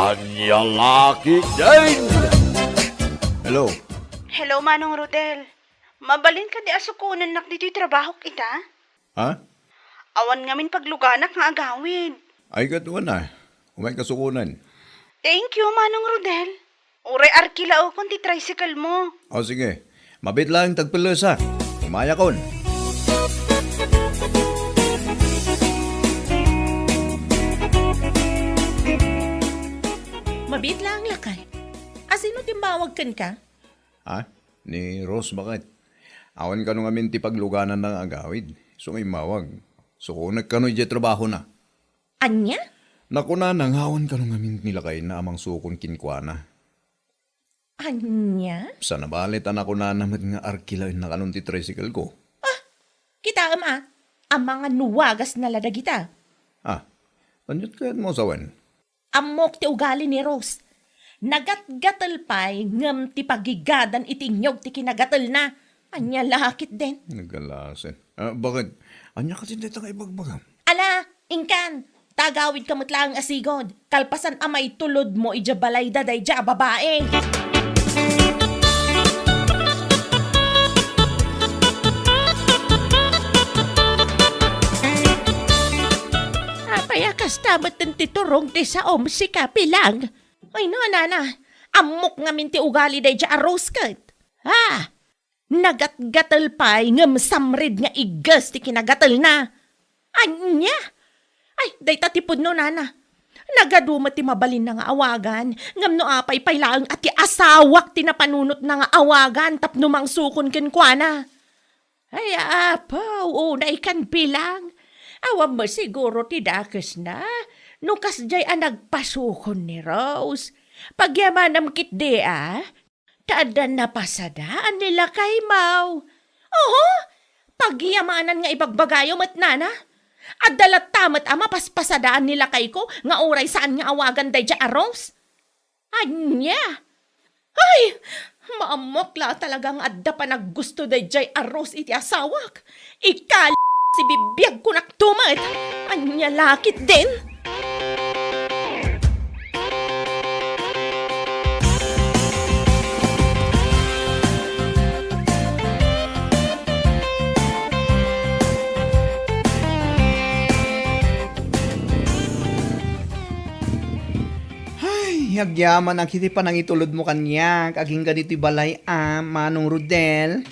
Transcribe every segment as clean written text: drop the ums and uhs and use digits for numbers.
Kanyang laki din! Hello? Hello, Manong Rodel. Mabalin ka di asukunan nak dito'y trabaho kita? Ha? Awan ngamin pagluganak nga agawid. Ay katuan na. Umay kasukunan. Thank you, Manong Rodel. Uray arkila o kung ti tricycle mo. O sige, mabit lang tagpilos ha. Umaya kon. Mabit lang lakay. Asino timbawag kan ka? Ha? Ni Rose bakit? Awan ka nung amin ti pagluganan ng agawid. So ngay mawag. So kung nagkano'y di trabaho na. Anya? Naku na, nanghawan ka nung amin nilakay na amang sukon kinkwana. Anya? Sa nabalitan ako na naman nga arkila na kanong ti tricycle ko. Kita ang mga nuwagas na lada kita. Ah, anyot kaya't mo sawan? Amok ti ugali ni Rose. Nagatgatal pa'y ngam ti pagigadan itinyog ti kinagatal na. Anya lakit din. Nagalasin. Bakit? Anya kasi dito nga ibagbagam. Ala, ingkan. Tagawid kamot lang asigod. Kalpasan amay tulod mo ijabalay daday ja babae. Payakas tamat ng titurong ti sa si kapilang. Ay no, nana. Amok nga min ti ugali day ja arroz kat. Ha? Nagatgatal pa'y ngam samrid nga igas ti kinagatal na. Anya? Ay, day tatipod no, nana. Nagaduma ti mabalin na nga awagan. Ngam no apay paylaang at ti asawak ti napanunot na nga awagan tapno mang sukon kenkwana. Ay, apaw, unay kan pilang. Awam mo siguro ti dakes na. Nukas jay nagpasukon ni Rose. Pagyamanam kit di taadan na pasadaan nila kay Mau. Oho, pagyamanan nga ibagbagayo mat nana. At dalat tamat ama paspasadaan nila kay ko nga oray saan nga awagan day ja Rose. Anya? Ay, maamokla talagang adda pa naggusto day jay Rose iti asawak. Si bibiyag ko naktumat. Anya lakit din. Ay, agyaman ang kiti pa nang itulod mo kanya. Kaging ganito'y balay Manong Rodel.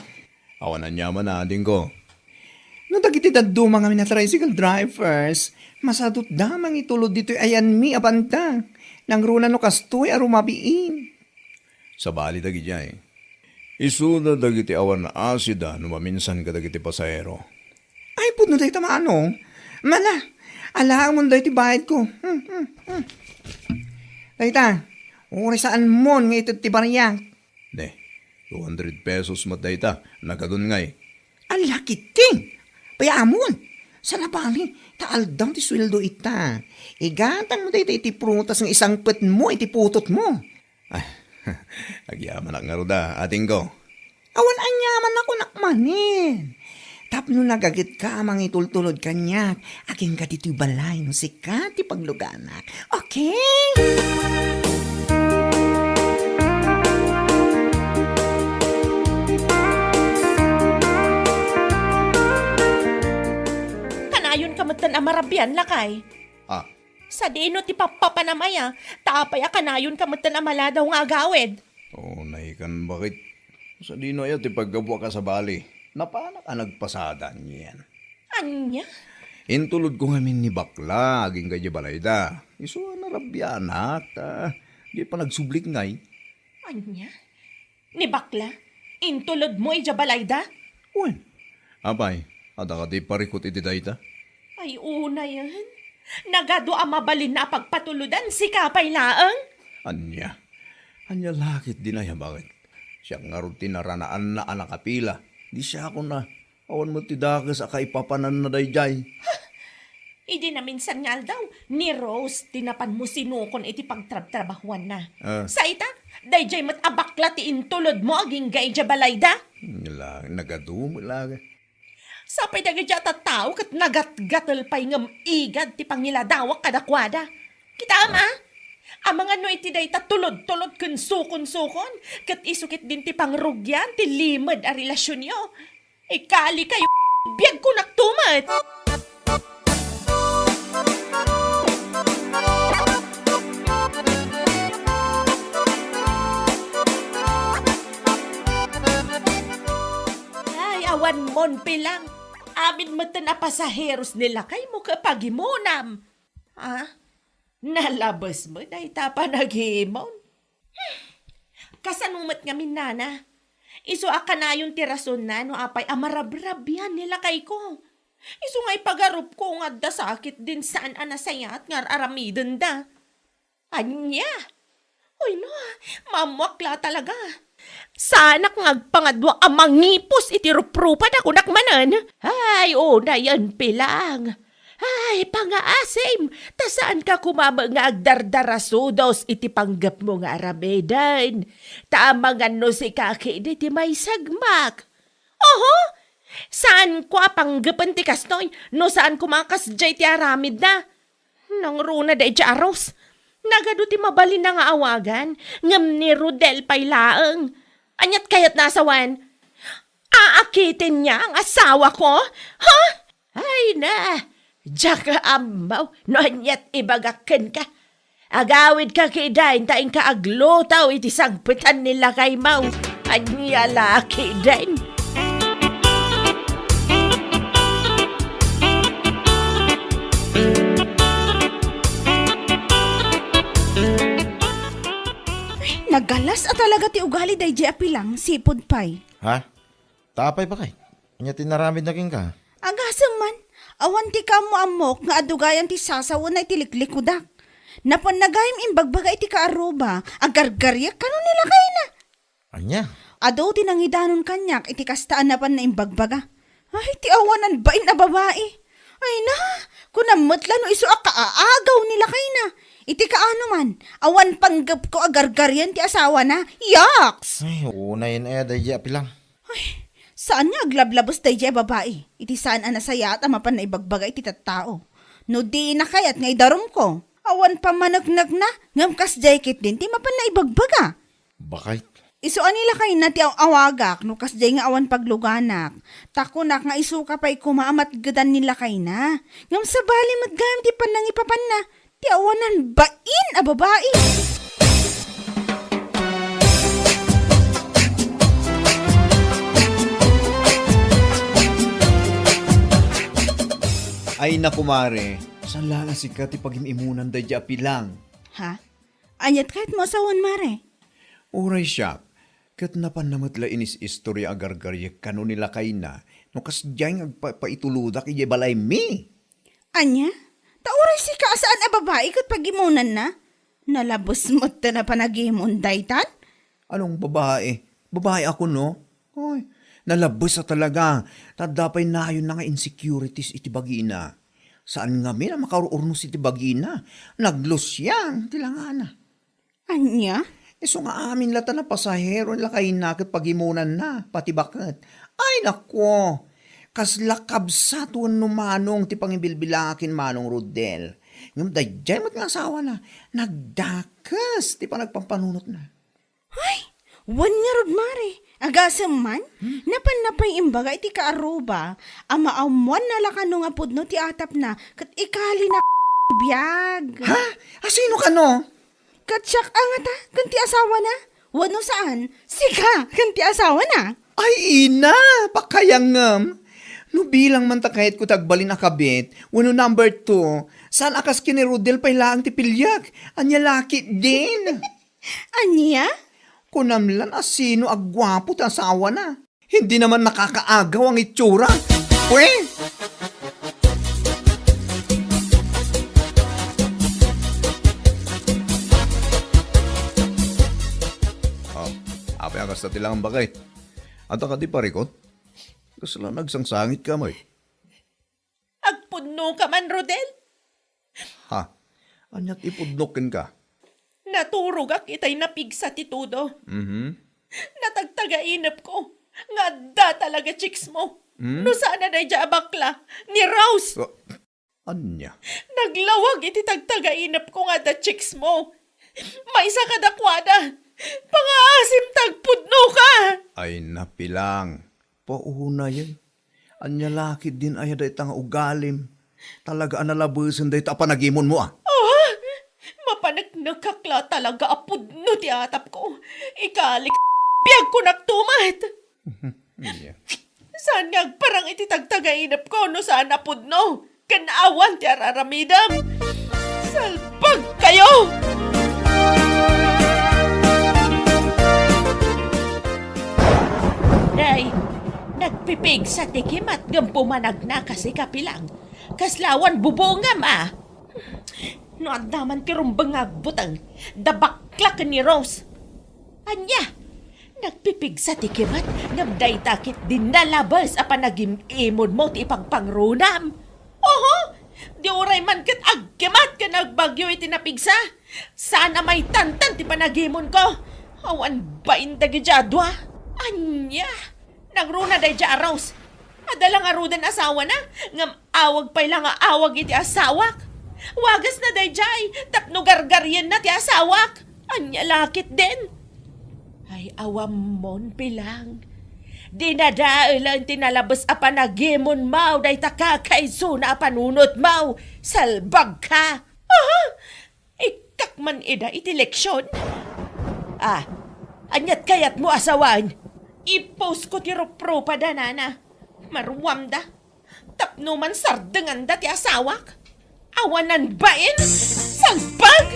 Awan na nyaman na ading ko. No dagiti daddo mga mina tricycle drivers, masadot damang itulod dito'y ayan mi abanta. Nang runa no kastoy arumabiin. Sa bali dagi jay. Isuna dagiti awan na asida no maminsan ka dagiti pasahero. Ay, pud no dahi tamano. Mala, alaang mo dahi ti bayad ko. Dahita, uri saan mo nga ito ti bariyang. Ne, 200 pesos matay ta. Nagadun ngay. Ang lakiting! Payamon! Sa nabali, taaldam ti sweldo ita. Igatang mo dahi iti prutas ng isang pet mo, iti putot mo. Ay, agyaman ang ngaruda, ating ko. Awan anyaman ako nakmanin. Tapno nagagit ka amang itultulod kanyak. Aking ka dito'y balay no sikat ti pagluganak. Okay? Kanayon kamatan amarabyan lakay. Ah, Sa dino ti papapanamaya, taapay kanayon kamatan amaladaw nga agawid. nahikan bakit? Sa dino ayo ti paggabuwa ka sa bali. Napanak ka nagpasada niyan. Anya? Intulod ko ngamin ni bakla, aging kaya balayda. Iso na rabyanak, di pa nagsublik ngay. Anya? Ni bakla? Intulod mo ijabalayda? Uwan, apay, ada ka di parikot iti dayta? Ay, una yan. Nagado ang mabalin na pagpatuludan si kapay laang. Anya lakit din ay bakit? Siya nga rin tinaranaan na anak kapila. Di siya ako na, awan mo tidakas aka ipapanan na dayjay. Idi na minsan nga daw, ni Rose, tinapan mo sinukon iti pagtrabahuan na. Sa ita, dayjay mat abakla ti intulod mo aging gay jabalayda. Nagadum, laga. Sapay na gadya tataw kat nagatgatal pa'y ngam igad ti pangiladawak kadakwada. Kita ama, Ang mga no iti day tulod-tulod kun sukon-sukon. Kat isukit din ti pangrugyan, ti limad a relasyon nyo. Ikali kayo, biyag ko naktumat. Ay, awan mon pilang. Amin mo na pasaheros nila kay mo kapag imunam. Ha? Nalabas mo na itapa naghimon. Kasanumat nga minana. Iso aka na yung tirason na no apay amarabrabyan nila kay ko. Iso nga'y pagarup ko nga da sakit din saan anasayat nga aramidon da. Anya? Uy no, mamwakla talaga. Sana ngagpangadwa ang mangipos iti ruprupan ako nakmanan. Ay, na yan pilang. Ay, pangaasim, ta saan ka kumama nga agdardarasodos iti panggap mo nga aramedan. Tamangan no si kaki iti may sagmak. Oho, saan ko panggapan ti kastoy, no saan kumakas jay ti aramid na. Nang runa da iti aros, nagado ti mabalin na nga awagan, ngam ni Rodel paylaang. Anyat kayat nasawan, aakitin niya ang asawa ko? Ha? Ay na! Diyak ka ambaw, no anyat ibagakan ka. Agawid ka kay dain, taing ka aglotaw iti sangpitan nila kay Mau. Anya laki dain. Nagalas talaga ti ugali day di apilang, sipod pay. Ha? Tapay pa kay? Anya tinaramid na king ka? Agasang man, awan ti kamo amok nga adugayan ti sasawa na itiliklikkudak. Napan nagayim imbagbagay ti kaaruba, agargaryak kano nila kayo na. Anya? Ado tinangidanon kanyak iti kastaan na pan na imbagbaga. Ay, ti awanan bain na babae. Ay na, kunamutla no iso akaagaw nila kayo na. Iti kaano man, awan panggap ko agargaryan ti asawa na. Yaks! Ay, una yun day apilang. Saan nga aglablabos day jay babae? Iti saan anasaya at amapan na ibagbaga iti tattao. No di na kayat nga idarom ko. Awan pa managnag na, ngam kas jay kit din ti mapan na ibagbaga. Bakit? Iso anila kayo na ti awagak, no kas jay nga awan pagluganak. Takunak nga iso ka pa'y kumaamat gadan nila kayo na. Ngam sa bali matgam ti panang ipapan na, ti awanan bain a babae. Ay nakumare, saan lang si Kati pag-imimunan da di apilang? Ha? Anyat kahit mo asawan mare. Uray siya, kat napanamatla inis istorya agar-garya kano nila kay na, no kas diyang agpaituludak iya balay mi. Anya? Tauray si ka saan a babae kat pagimunan na? Nalabos mo ta na panagimon daytan? Anong babae? Babae ako no? Ay, nalabos sa talaga. Tadapay na yun na nga insecurities iti bagina. Saan nga mi na makaruurnos iti bagina? Naglos yan, tilangana. Anya? Iso nga amin lata na pasahero nila kay nakit pagimunan na, pati bakit. Ay nako, kaslakab sa tuwan no manong ti pangibilbilakin manong Rodel. Ngam dayjay mat nga asawa na, nagdakas ti panagpampanunot na. Ay, wan nga rod mare. Agasam man, napan-napay imbaga iti kaaruba, ama amuan na lakano nga pudno ti atap na, kat ikali na biyag. Ha? Asino ka no? Katsak angata, kanti asawa na. Wano saan? Sika, kanti asawa na. Ay ina, pakayangam. No bilang man takahit ko tagbalin akabit, wano number 2, saan akas kini Rodel pay laang ti pilyak, anya laki din. Anya? Kunamlan asino agwapo ta asawa na. Hindi naman nakakaagaw ang itsura. Pwe! Apay akas na tilang ang bagay. Ata ka di parikot? Kasala nagsangsangit ka mo eh. Agpudno ka man, Rodel. Ha? Anyat ipudnokin ka? Naturog ak itay napigsa ti tudo. Natagtagainap ko. Nga da talaga chicks mo. No sana na dya bakla. Ni Rose. Anya? Naglawag iti tagtagainap ko nga da chicks mo. May isa ka dakwada. Pangaasim tagpudno ka. Ay napilang. Pauna yan. Anya lakid din ay day tanga ugalim. Talaga analabusin day ta panagimon mo ah. Oh, mapanagkakla talaga apudno ti atap ko. Ikalik piyag ko nagtumat. Saan nga parang ititagtagainap ko no saan apudno? Kanaawan ti araramidam. Salpag kayo! Day, nagpipig sa tikim at gampumanag na kasi kapilang. Kaslawan bubongam ah. Noad naman kirumbang agbutang. Dabaklak ni Rose. Anya, nagpipig sa tikimat. Ngamday takit din nalabas a panagimimon mo ti ipagpangrunam. Oho, di oray man kat agkimat ka nagbagyo iti napigsa. Sana may tantan ti panagimon ko. Awan ba indagi jadwa? Anya, nagruna day ja Rose. Adalang arudan asawa na, ngam awag pa'y lang awag iti asawak. Wagas na day jay, tapno gargaryen na ti asawak. Anya lakit din. Ay awam mon pilang. Dinadailan tinalabas a panagimon mau, day takakaiso na panunot mau. Salbag ka. Aha, ikakman ida iti leksyon. Ah, anyat kayat mo asawan. I-post ko ti ropro pa da nana. Maruwam da. Tapno man sardengan da ti asawak. Awanan bain? Salpag!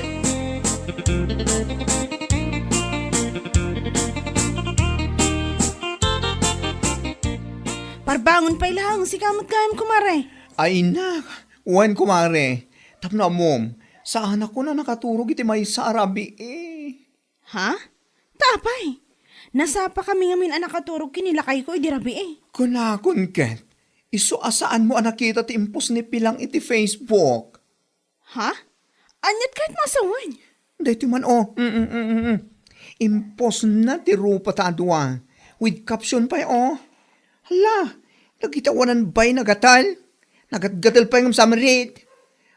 Parbangon pa ilang, si kamot kayam kumare. Ay na, wan kumare. Tapno mom, saan ako na nakaturog iti may sa Arabi eh. Ha? Tapay. Nasapa kami ngamin anak katurog kinilakay ko, idirabi eh. Kunakon ket, iso asaan mo nakita ti impos ni Pilang iti Facebook. Ha? Anyat kahit masawan. Dito man Impos na ti rupa ta adwa. With caption pa Hala, nagitawanan ba'y nagatal? Nagatgatal pa yung samarit.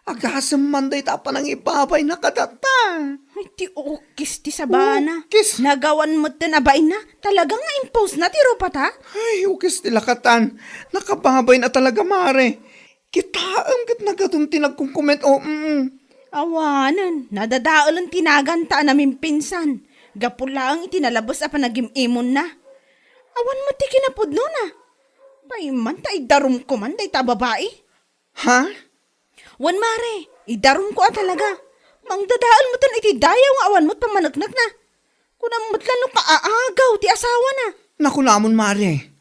Agasam man day tapa ng ipapay nakatata. Ay, ti okis ti sabana. Ukis. Nagawan mo tinabay na. Talagang nga impose na tiro pa ta. Ay, ukis tilakatan. Nakababay na talaga mare. Kitaam kat nagatong tinagkong-comment Awanan, nadadaol ang tinaganta namin pinsan. Gapula ang itinalabos a panagimimon na. Awan mo ti kinapudno na. Paiman ta idarum ko man day ta babae. Ha? Wan mare, idarum ko talaga. Mangdadaal mo tan iti dayaw nga awan mo't pamanagnak na. Kunang matlan no kaaagaw ti asawa na. Naku namon mare.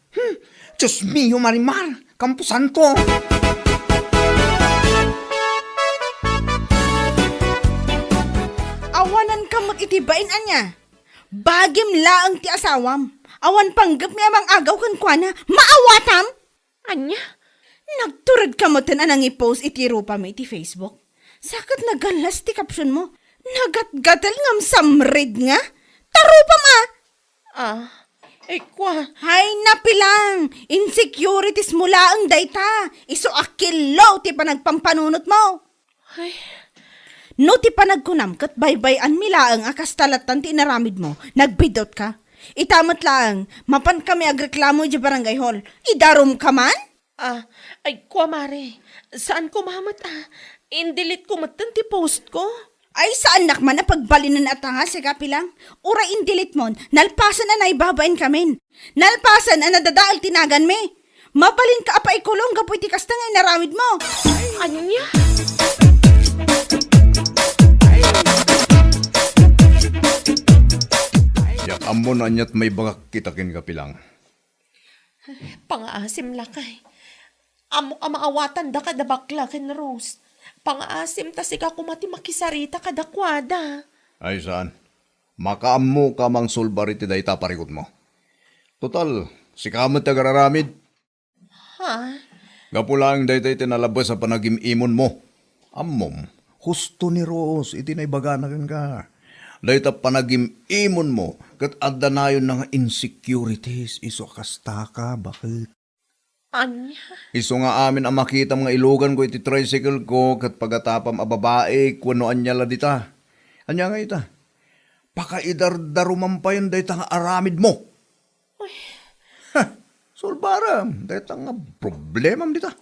Diyos mio marimar, kampusan ko. Awanan ka mo't itibain anya. Bagim laang ti asawam. Awan panggap mi amang agaw kan kwa na. Maawatam! Anya? Nagturad ka mo anang i-post iti rupa mo iti Facebook. Sakat nagalas ti caption mo. Nagatgatal ngam samrid nga. Tarupa ma! Ikwa. Hay napilang! Insecurities mo laang dayta. Iso akilaw ti panagpampanunot mo. Ay, No ti panagkunam kat baybayan mi laang akas talatan ti inaramid mo. Nagbidot ka. Itamot laang. Mapan kami agreklamo di barangay hall. Idarum ka man? Ay, kwa mare. Saan ko mamat Indelete ko matan ti post ko. Ay saan nakman na pagbalinan at nga si kapilang. Ura indelete mo, nalpasan na naibabain kamin. Nalpasan na nadadaal tinagan me. Mabalin ka apa ikulong kapoy ti kasta nga inaramid mo. Anya? Yak amo na anyat may bagak kitakin kapilang. Pangaasim lakay. Amo ka maawatan da kada bakla ken Rose. Pangaasim ta sika kumati makisarita kada kwada. Ay saan? Makaammo ka mang sulbariti day taparikot mo. Total, si kamot tagararamid. Ha? Gapulang day tay tinalabas sa panagimimon mo. Ammom, Husto ni Rose, iti na ibaganakan ka. day ta panagimimon mo, kat adda na yun nga Insecurities, iso kasta ka, bakit? Anya? iso nga amin ang makita mga ilugan ko iti tricycle ko, kat pagatapam a babae, kuno anya la dita. Anya nga ita, pakaidardaruman pa yun dahi nga aramid mo. Sulbaram, dahi nga problema dita.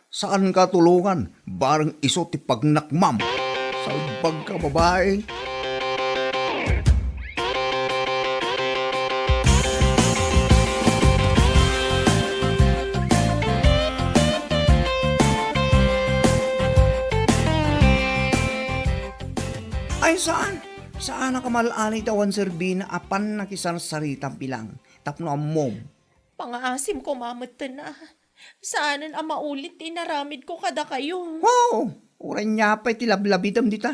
Saan ka tulungan? Barang iso ti pagnakmam. Salbag ka babae. Ay, saan? Saan na kamalalay tawan serbina apan nakisarsaritan bilang. Tapno mom. Pangaasim ko mamata na. Saanan ang maulit inaramid ko kada kayo. Oh, uran niya pa iti lablabidam dita.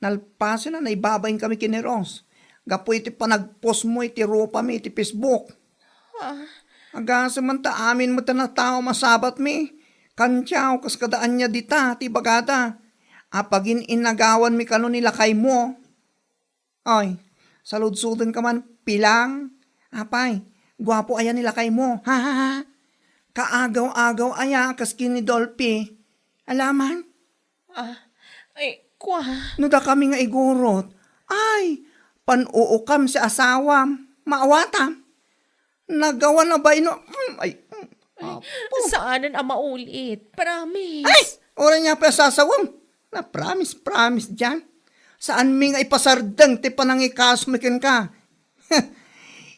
Nalpaso na naibabayin kami kineros. Gapo iti panagpost mo iti ropa mi iti Facebook. Aga samanta amin mo na tao masabat mi. Kantyaw kas kadaan niya dita ti bagada. Apagin inagawan mi kano nila kay mo. Ay, saludsudan ka man pilang. Apay, gwapo ayan nila kay mo. Ha ha ha. Kaagaw-agaw aya kas kini Dolphy. Alaman? Ay, kwa. No da kami nga igurot. Ay, panuukam si asawam. Maawatam. Nagawa na ba ino? Saanan ang maulit? Promise. Ay! Oras niya pa sasawam. Na promise dyan. Saan mi nga ipasardang ti panangikasmikin ka?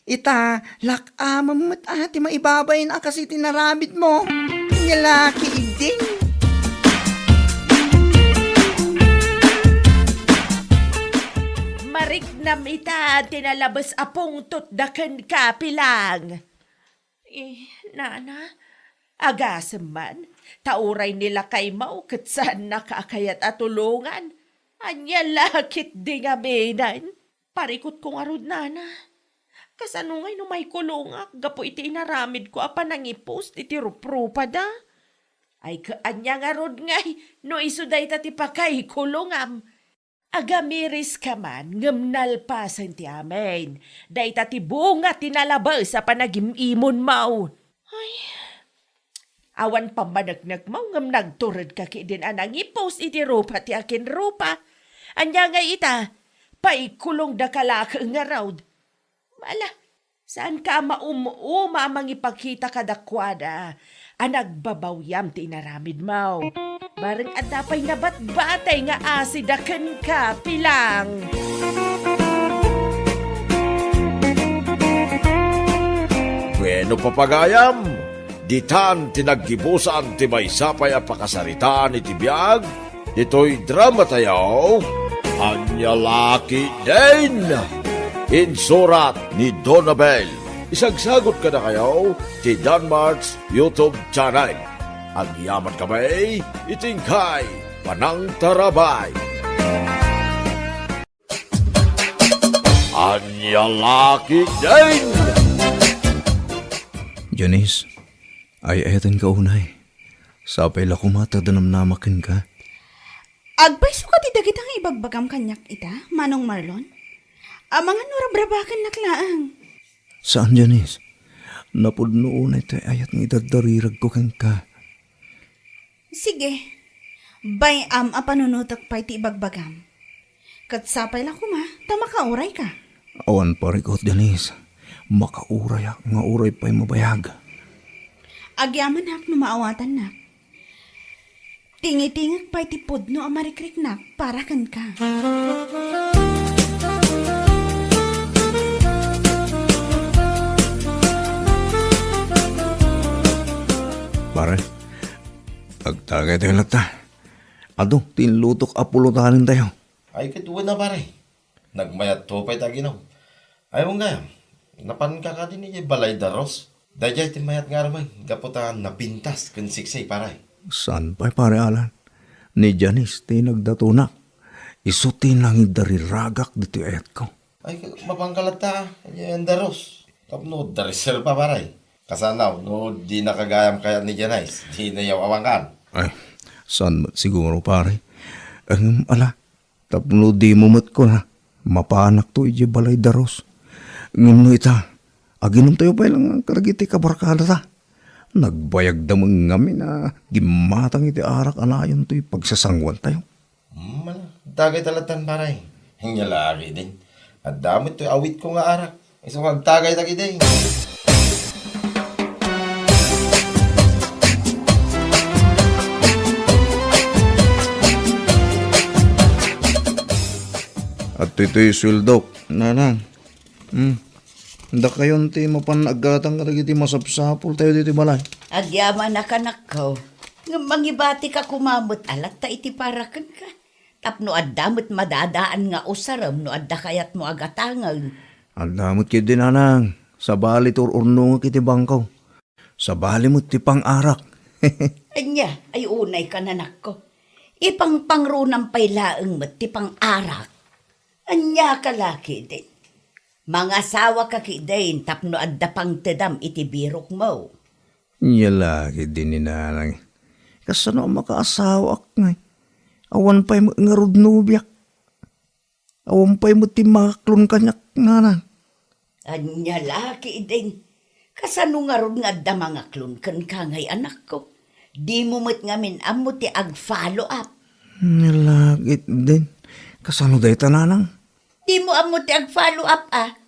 Ita, lakamam mo't ati maibabay na kasi tinarabit mo. Nilaki iding. Mariknam ita, tinalabas apong tutdakan ka pilang. Nana, agasam man, tauray nila kay mau kat saan nakakayat at tulungan. Anya lakit di nga benan. Parikot kong arod, nana. Kasanungay no may kulungak, gapo iti inaramid ko apa nangipost iti ruprupa da. Ay kaanya nga rod ngay, no isuday tati pa kay kulungam. Agamiris ka man, ngamnalpasan ti amin. Day tati bunga tinalabas sa panagimimon mau. Ay, awan pamanagnag mau ngam nagturad ka din anang ipost iti rupa ti akin rupa. Anya nga ita, paikulong da kalaka nga raud. Mala, saan ka mauma mangipakita kadakwada? Anagbabawyam ti inaramid mau. Barang at dapay nga batbatay nga asidakan ka pilang. Bueno papagayam, ditan tinaggibusan ti may sapay a pakasaritaan iti biyag, dito'y drama tayaw, Anya Laki din! Insurat ni Donabel. Isagsagot ka na kayo ti Danmarks YouTube channel. Ang yaman kamay, itingkay, panang tarabay. Anya Laki din! Janice, ay ayatan ka unay. Sapay la kumata danamnamakin ka. Agbay so ka ti dagitang ibagbagam kanyak ita, Manong Marlon? Mga nurabrabakan naklaang. Saan, Janice? Napudno unay tayo ayat ng idadarirag ko kang ka. Sige, bayam a panunutak pa iti ibagbagam. Katsapay la kuma, tamakauray ka. Awan parikot, Janice. Makauray nga uray pa'y mabayag. Agyaman hak no maawatan nak. Tingi-tingak pa iti pudno ang marikrik nak para kan ka. Pare, agtagay tayo lata. Ado, tinlutok apulutanin tayo. Ay, kituwa na pare. Nagmayat to pa'y taginom. Ay mong gayam, napan ka din niya balay daros. Dajay timayat nga ramay, gaputan napintas kun siksay pare. San pa'y pare Alan? Ni Janice, tinagdatunak. Isutin lang idariragak dito ayat ko. Ay, mapangkalat ta, yan daros. Kapno, darisel pa pare. Kasanaw, no, di nakagayam kaya ni Janais, di na yaw awangkan. Ay, san siguro pare? Ala, tapno di mumut ko na. Mapanak to iji balay daros. Ngumno ita, aginom tayo pa lang karagiti kabarkada ta. Nagbayag damang ngami na gimatang iti arak anayon to'y pagsasangwan tayo. Mala, dagay talatan pare. Hinga lagi din. At damit to awit ko nga arak. Isang magtagay tagi din. At ito'y swildok, nanang. Handa kayon ti mapanagatang karagiti masapsapol tayo dito balay. Agyaman na kanak ko. Nga mangibati ka kumamot alat ta iti parakan ka. Tapno addamot madadaan nga usaram no adda kayat mo agatangan. Aldamot kid din nanang. Sa bali urno kiti bangkaw. Sa bali mo ti pang-arak. Anya, ay unay ka nanak ko. Ipang pangrunang pailaeng mat ti pang-arak. Anya ka laki din. Mga asawa ka kidain tapno adda pang tedam iti birok mo. Yalaki din ni nanang. Kasano ang makaasawa ak ngay. Awan pa'y mo nga rudnubiak. Awan pa'y mo ti makaklon kanyak nanang. Anya laki din. Kasano nga ron nga adda mga klon kan kangay anak ko. Di mo mat ngamin amo ti ag-follow up. Yalaki din. Kasano day tananang? Di mo amo ti ag-follow up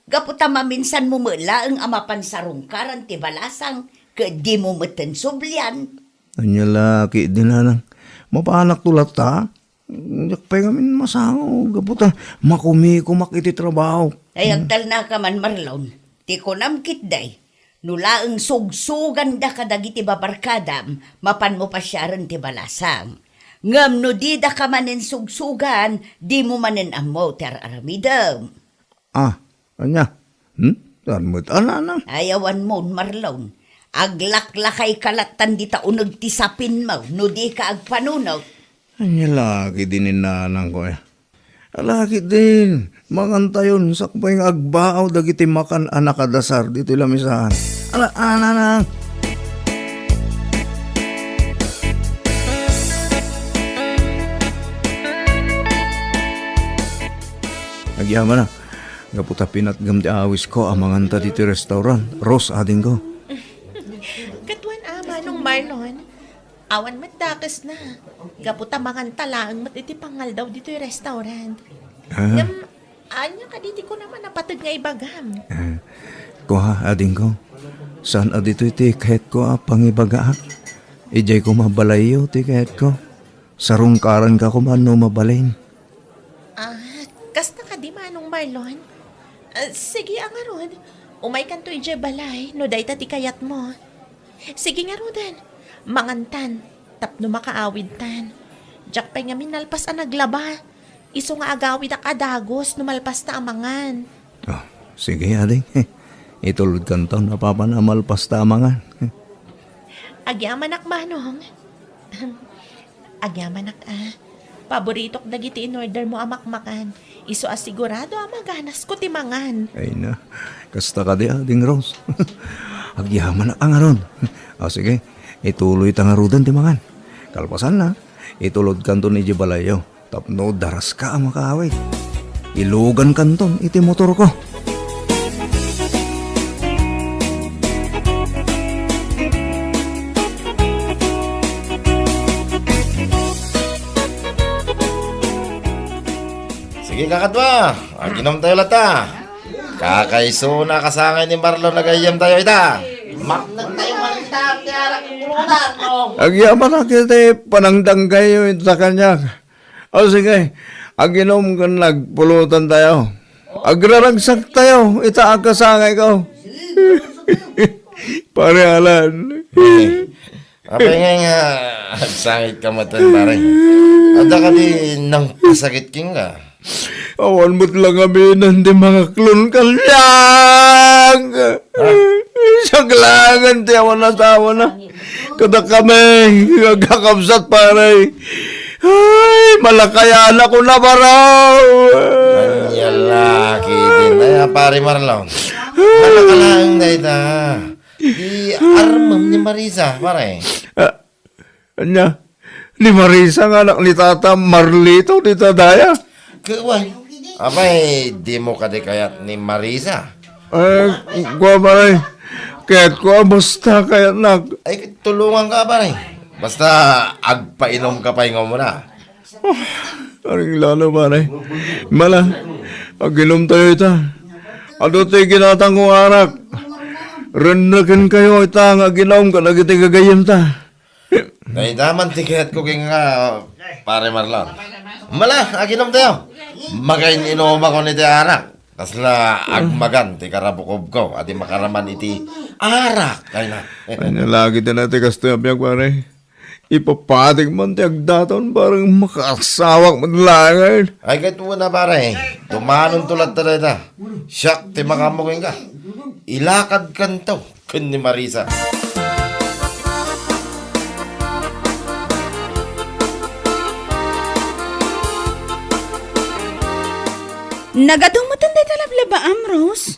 Gaputa maminsan mo mula ang amapan sa rungkaran ti balasang ka di mo matan sublian. Anya laki din nanang. Mapanak tulat ta. Yakpay ngamin masango. Gaputa makumikumak iti trabaho. Ay agtal na ka man Marlon. Ti kunamkit day. Nula ang sugsugan da kadagiti babarkadam. Mapan mo pa siya rin ti balasang. Ngam no di da ka manin sugsugan. Di mo manin amo ter aramidam. Anya? Tarmut ananang. Ayawan mo Marlon. Aglaklakay kalatan di taunag ti sapin mo. No di ka agpanunog. Anya laki din ni nanang ko eh. Laki din. Mangantayon sakpay nga agbaaw dagiti makan anak adasar dito lamisahan. Ananang. Nagyaman na. Gaputa pinatgam di awis ko ang manganta dito restaurant. Rose ading ko. Katuan ama nung Marlon. Awan matdakas na. Gaputa mangantalaan mat iti pangal daw dito yung restaurant. Anya ka diti ko naman napatag nga ibagam. Kuha ading ko. Saan adito iti kahit ko pangibagaan? Ijay ko mabalayo ti kahit ko. Sarungkaran ka ko man no mabalayin. Kasta ka di manong Marlon? Sige ang aron. Umay kanto ije balay, no day ti kayat mo. Sige nga rodan. Mangantan, tapno makaawid tan. Diyak pa nga minalpas ang naglaba. Iso nga agawid ak adagos, numalpas na amangan. Sige ading. Itulod kanto napapanamalpas ta amangan. Agyaman ak manong. Agyaman ak Paboritok dagiti in order mo amakmakan. Iso asigurado amaganas ko timangan. Ay na, kasta ka di ading Rose. Agyaman na ang aron. Sige, ituloy tangarudan ti mangan. Kalpasan na, itulod kanton ni Jibalayo. Tapno daras ka ang makaaway. Ilugan kanton iti motor ko. Sige kakadwa, aginom tayo lata. Kakaiso na kasangay ni Marlon nagayam tayo ita. Maknag tayo malita, tiyarak yung mulunan mo. Agyaman na kita panangdang kayo ito sa kanya. Sige, aginom ka nagpulutan tayo. Agraragsak tayo, ita ang kasangay ko. Parehalan. Apay nga, agsangit ka matan pare. Ada ka di nang pasakit king ka. Awan mo't lang kami nanti mga klon kalyang. Saglangan ti awan na tawa na. Kada kami, gagakabsat pare. Ay, malakayan ako na baraw. Yalaki din na pare Marlon. Malakalang na ita. Di armam ni Marisa pare. Anya, ni Marisa nga anak ni Tata Marlito ni Tadaya. Kaway, apay di mo ka di kayat ni Marisa. Kuha pare, kaya't kuha basta kaya't nag. Ay tulungan ka pare. Basta agpainom ka pa mo na. Aring lalo pare. Mala, aginom tayo ita. Ado tayo ginatang kong arak. Rendakin kayo ita nga ginom ka lagi tayo gagayam ta. Dahil daman tiket ko king pare Marlon. Mala, aginom tayo. Magayin inom ako ni arak. Kasla agmagan ti karabukob ko. Ati makaraman iti arak. Kaya na. Ano lagi ta natin kasto yung biyag pare. Ipapatik man ti agdaton parang makasawak man langan. Ay, kahit mo na pare. Tumanon tulad talaga. Siyak, ti makamukin ka. Ilakad kanto. Kun ni Marisa. Nagadumutan day talablaba Rose.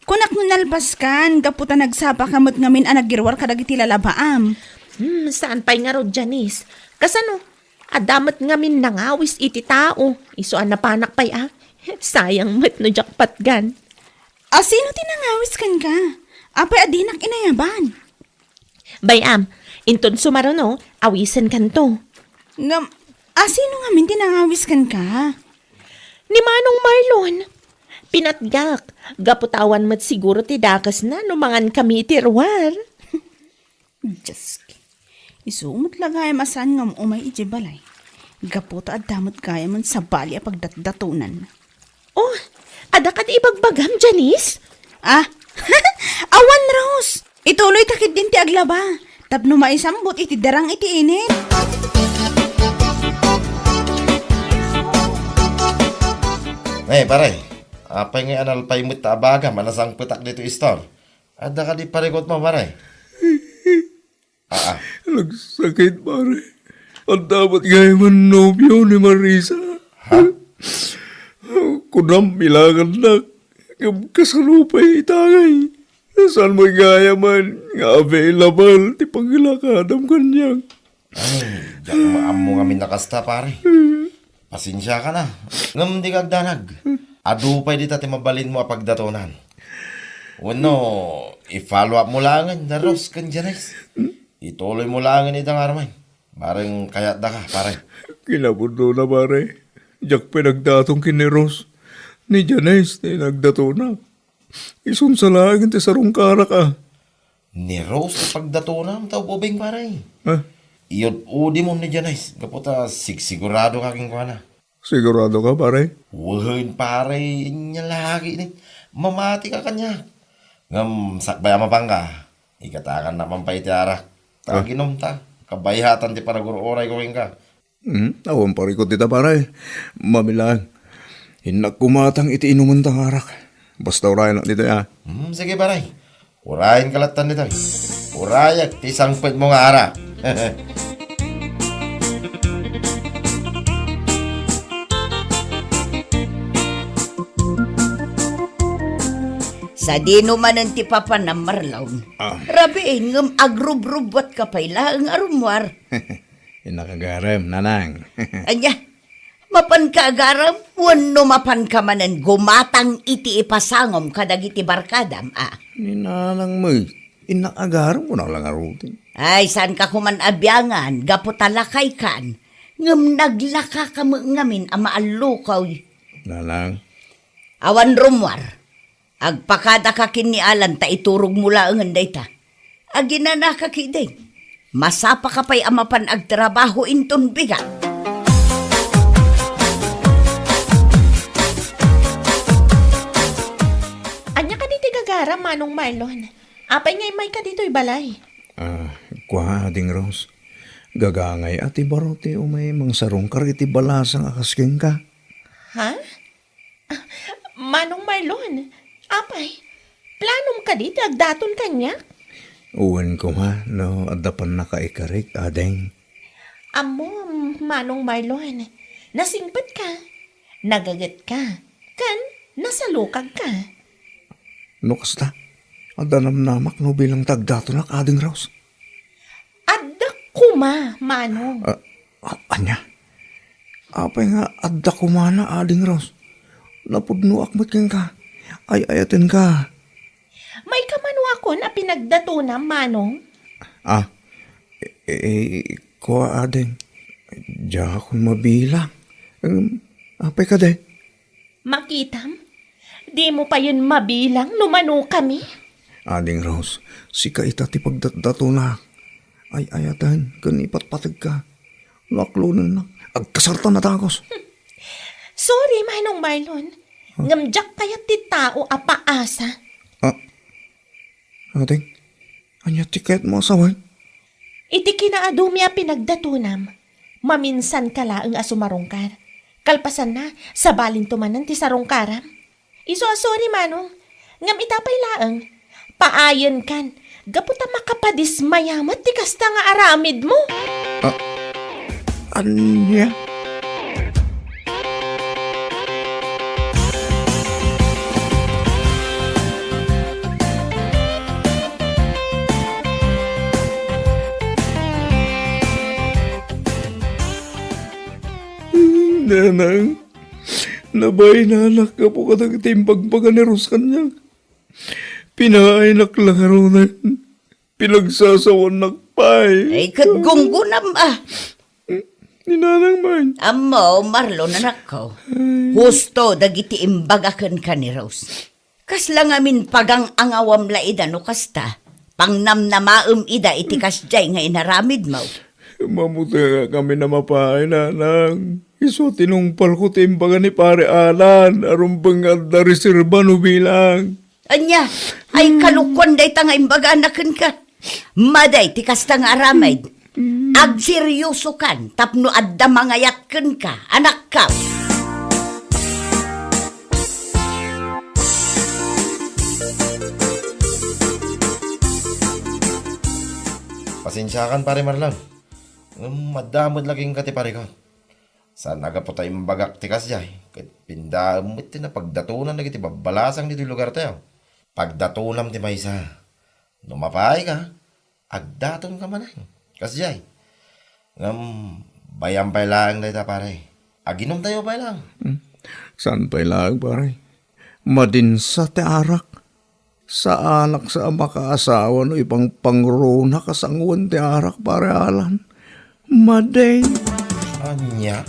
Kunak no nalbaskan, gaputa nagsapa kamot ngamin anagirwar kadagiti lalabaam. Saan pa'y nga ro, Janice? Kasano, adamat ngamin nangawis iti tao. Isuan na panak pa'y Sayang mat no jackpot gan. Sino tinangawis kan ka? Apay adinak inayaban. Bayam, inton sumaro no, awisan kanto. Sino ngamin tinangawis kan ka? Ni Manong Marlon, pinatgak, gaputawan mat siguro ti dakas na numangan kami ti ruwar. Just isumot lagay masan ngam umay iti balay. Gaputa at damot kaya man sa bali a pagdatdatunan. Oh, ada ka ti ibagbagam, Janice? Awan Rose! Ituloy takid din ti aglaba. Tapno maisambot iti darang iti init. Pare. Apay nga analpay mo tabaga. Manasang putak dito store. Ada ka di parikot mo, pare. Nagsakit pare. At dapat gaya man nobyo ni Marisa. Ha? Kunam bilangan na. Kasalupay itangay. Saan mo'y gaya man nga available ti pangilakadam kanyang. Ay, diyak maamo kami nakasta, pare. Pasensya ka na. Ngam di kagdanag. Adupay di tati mabalin mo apagdatonan. Uno, i-follow up mo langan, daros kan Janice. Ituloy mo langan itang armay. Parang kayat da ka, pare. Kinabundo na pare. Diyak pinagdatong kiniros. Ni Janice na nagdato na. Isunsalagin ti sarong kara ka. Ni Rose na pagdatonan, tao bubing, pare. Ha? Iyot udi mo ni Janice. Kaputa, sigurado kaking kwa na. Sigurado ka pare? Wuhin, pare. Inya lagi ni. Mamati ka kanya. Ngam, sakbaya mapang ka. Ikatakan naman pa iti arak. Taginom ta. Kabayhatan ti panaguro-oray ko ka. Awan parikot dita pare. Mamilang. Hinak kumatang iti inuman tang arak. Basta urayan na dito ya. Sige pare. Urayan kalatan dito. Urayak, tisang pwet mo nga arak. Sa dino man ang tipapa na Marlon. Rabi, ngam agrubrubwat ka pa ang arumwar. Hinakagarem, nanang. Anya, mapan ka agaram, wano mapan ka manan gumatang iti ipasangom kadagiti barkadam, Ninanang mo, inakagarem ko na lang arutin. Ay, saan ka kuman abyangan, gaputalakay kan, ngam naglaka ka mo ngamin ama alukaw. Nanang. Awan rumwar, agpakada ka kinialan ta iturog mula ang handay ta. Aginana ka kiday, masapa ka pa'y amapan agtrabaho inton biga. Anya ka diti gagara, Manong Marlon. Apay ngay may ka dito'y balay. Kwa ding Rose. Gagangay at ibarote o may mga sarong kar iti balasang akasking ka. Ha? Manong Marlon, apay, planom ka dito, agdaton kanya? Uwan ko ha, no, adapan na ka ikarik, adeng. Amo, Manong Marlon, nasingpat ka, nagagat ka, kan, nasalukag ka. No kasta, adanam namak no bilang tagdato na kading Rose. Adda kuma, Manong. Anya? Apay nga, adda kumana ading Rose. Napudno akmat kang ka. Ay ayatin ka. May kamano ako na pinagdato na, Manong. Kuha ading. Diya akong mabilang. Apay ka day. Makitam, di mo pa yun mabilang numano kami. Ading Rose, si kaita ti pagdatdato na. Ay ayatan, kanipat patag ka. Laklunan na. Agkasartan na takos. Sorry, Manong Marlon. Ngamjak kaya ti tao apaasa. Ating, anya tiket mo asawan? Iti kinaadumya pinagdatunam. Maminsan ka laang asumarongkar. Kalpasan na, sa balin tumanan ti sarongkaram. Iso sorry, Manong. Ngam itapay laang. Paayan kan. Gaputa makapadismayamat ti kasta nga aramid mo. Anya? Nanang, nabay na anak ka po katang timbagbaga ni Ros kanya. Pinainak lang harunan. Pinagsasawan nakpay. Ay, kagunggunam Ni Nanang man. Amo, Marlon, anak ko. Husto, dagiti imbagakan ka ni Rose. Kas lang amin pagang angawam la ida no kasta. Pangnamnamaem ida iti kasjay nga inaramid mo. Mamuti nga kami na mapay, Nanang. Iso tinungpal ko timbaga ni Pare Alan. Arumbang da reserba no bilang. Anya, ay kalukwan day ta nga imbaga anakan ka. Maday, ti kasta nga aramid. Agseryoso kan, tapno adda mangayatken ka, anak ka. Pasensyakan pare Marlon. Madamod laging kati pare ko. Saan naga po tayo mbagak tikas jay. Kahit pindaamit ti na pagdatunan na kiti babalasang dito lugar tayo. Pagdatunam ti maysa. Numapay ka, agdaton ka manang. Kas jay. Bayam pa lang na ita pare. Aginom tayo pa lang. Saan pa ilang, pare? Madinsa te arak. Sa anak sa makaasawa no ipang pangrona kasangwan te arak, pare Alan. Maday. Anya.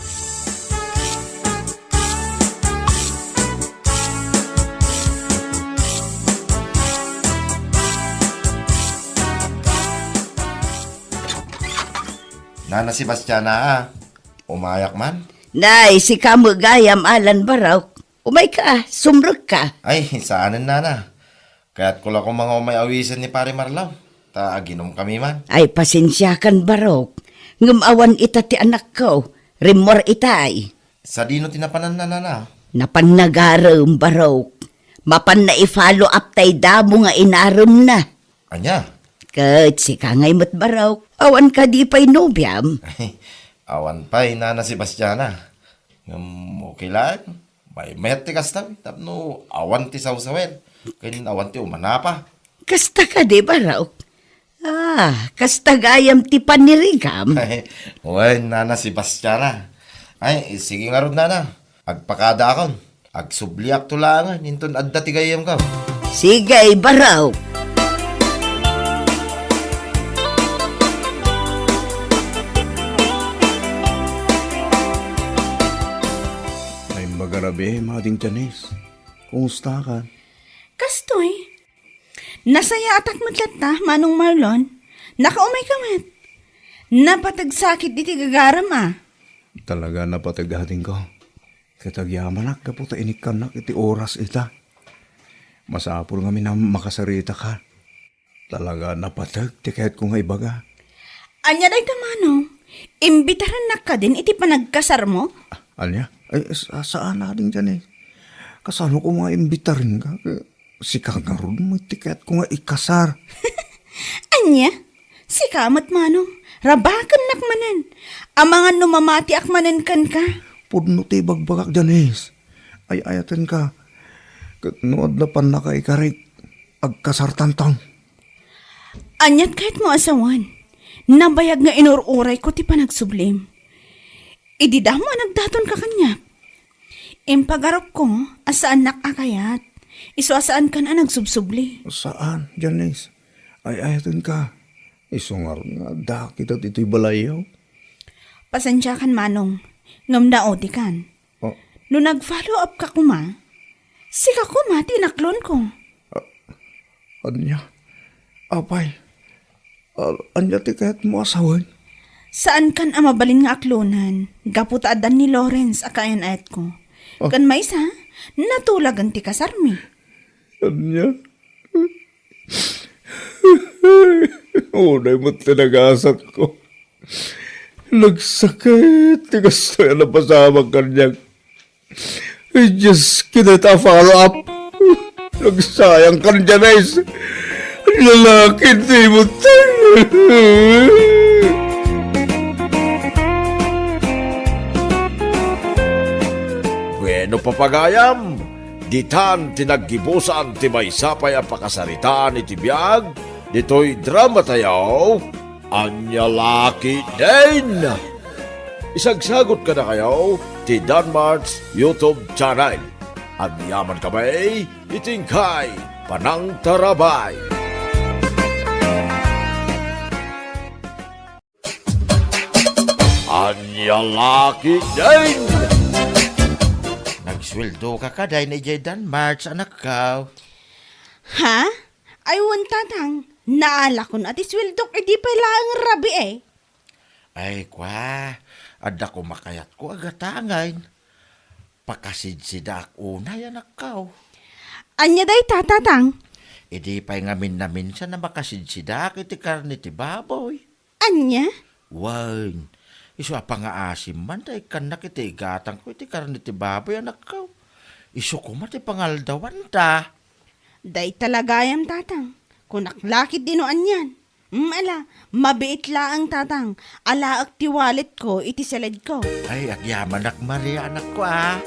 Nana si Bastiana umayak man? Nay, si kamo gayam alan baraw. Umay ka, sumrek ka. Ay, saanan nana. Kaya't kula ko mga umay awisan ni pare Marlaw. Ta aginom kami man. Ay, pasensyakan baraw. Ngumawan ita ti anak ko. Rimor itay. Sa dino tinapanan na nana. Napan nagaram baraw. Mapan na i-follow up tay damo nga inaram na. Anya? Kat si kangay mat baraw. Awan ka di pa'y nobyam. Ay, awan pa'y nana si Bastiana. Okay lang. May mayat ti kastam. Tapno awan ti sawsawen. Kanin awan ti umanapa. Kasta ka di baraw. Kasta gayam ti panirigam. Ay, uy, nana si Bastiana. Ay, sige nga ron nana. Agpakada akon. Agsubliak tulangan. Ninton adda ti gayam ka. Sige, baraw. Ay magarabi, mading Janice. Kumusta ka? Kastoy, nasaya atak matlata, Manong Marlon. Nakaumay ka mat. Napatagsakit iti gagaram Talaga napatagating ko. Katagyaman ak, kaputa inikanak iti oras ita. Masapul nga na makasarita ka. Talaga napatag, ti kahit kung ibaga. Anya day ka, Manong. Imbitaran na ka din iti panagkasar mo? Anya? Ay, saan na din dyan eh? Kasano ko nga imbitarin ka? Si Kangarun mo tiket ko nga ikasar. Anya? Si kamat, Manong. Rabakan nakmanan. Amangan numamati akmanan kan ka. Pudno ti bagbagak Janice. Ay ayatan ka. Katnood na pan na ka ikarik. Agkasartantang. Anyat kahit mo asawan. Nabayag nga inururay ko ti panagsublim. Idida mo nagdaton ka kanya. Impagarap ko, asaan nakakayat. Iso asaan ka na nagsubsubli. Saan, Janice? Ay ayatan ka. Isungar nga, dakit at ito'y balayaw. Pasensya kan manong, ngam na odi kan. Oh, No nag-follow up ka kuma, sika kuma tinaklon ko. anya? Apay, anya ti kahit mo asawan? Saan kan amabalin nga aklonan, gaputaadan ni Lawrence akayan ayat ko. Kan may isa, natulagan ti kasarmi. Anya? Unay mo tinagasat ko. Nagsakit, ti gusto yan na pasamang kanyang. Ay, Diyos, kinita follow up. Nagsayang kanya na is. Lalaki, di mo tayo. Bueno papagayam, ditan tinaggibusan ti maysapay ang pakasaritaan iti biyag, dito'y drama tayaw, anya laki din. Isagsagot ka na kayo ti Danmar's YouTube channel. Agyaman kamay, itingkay, panang tarabay. Anya laki din. Nagsweldo ka kaday ni Jaydan March, anak ka. Ha? Ay, tatang. Naala ko na ti swildok, di pala ang rabi eh. Ay, kwa, ada ko makayat ko agatangain. Pakasidsidak unay, anak ka. Anya day tatatang? Idi pa'y ngamin na minsan na makasidsidak iti karni ti baboy. Anya? Wan, iso pa nga asim man, day kanak iti igatang ko iti karni ti baboy, anak ka. Iso ko mati pangaldawan ta. Day talagayam tatang. Kunaklakit dinoan yan. Ala, mabiit laang tatang. Ala ak ti wallet ko, iti salad ko. Ay, agyaman ak Maria, anak ko ah.